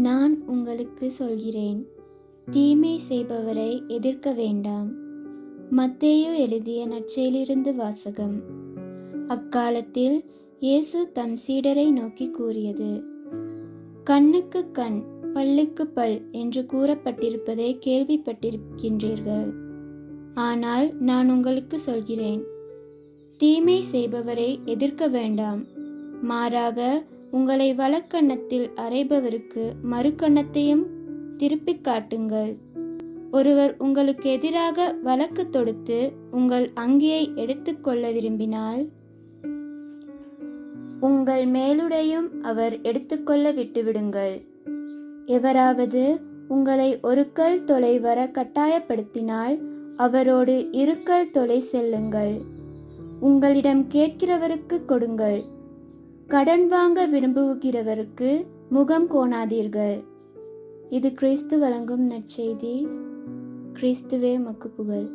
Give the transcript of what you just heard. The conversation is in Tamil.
நான் உங்களுக்கு சொல்கிறேன், தீமை செய்பவரை எதிர்க்க வேண்டாம். மத்தேயு எழுதிய நற்செய்தியிலிருந்து வாசகம். அக்காலத்தில் இயேசு தம் சீடரை நோக்கி கூறியது: கண்ணுக்கு கண், பல்லுக்கு பல் என்று கூறப்பட்டிருப்பதை கேள்விப்பட்டிருக்கின்றீர்கள். ஆனால் நான் உங்களுக்கு சொல்கிறேன், தீமை செய்பவரை எதிர்க்க வேண்டாம். மாறாக, உங்களை வலக்கன்னத்தில் அறைபவருக்கு மறுக்கன்னத்தையும் திருப்பிக் காட்டுங்கள். ஒருவர் உங்களுக்கு எதிராக வழக்கு தொடுத்து உங்கள் அங்கியை எடுத்துக்கொள்ள விரும்பினால், உங்கள் மேலுடையும் அவர் எடுத்துக்கொள்ள விட்டுவிடுங்கள். எவராவது உங்களை ஒரு கல் தொலை வர கட்டாயப்படுத்தினால், அவரோடு 2 கல் தொலை செல்லுங்கள். உங்களிடம் கேட்கிறவருக்கு கொடுங்கள். கடன் வாங்க விரும்புகிறவருக்கு முகம் கோணாதீர்கள். இது கிறிஸ்து வழங்கும் நற்செய்தி. கிறிஸ்துவே உமக்கு புகழ்.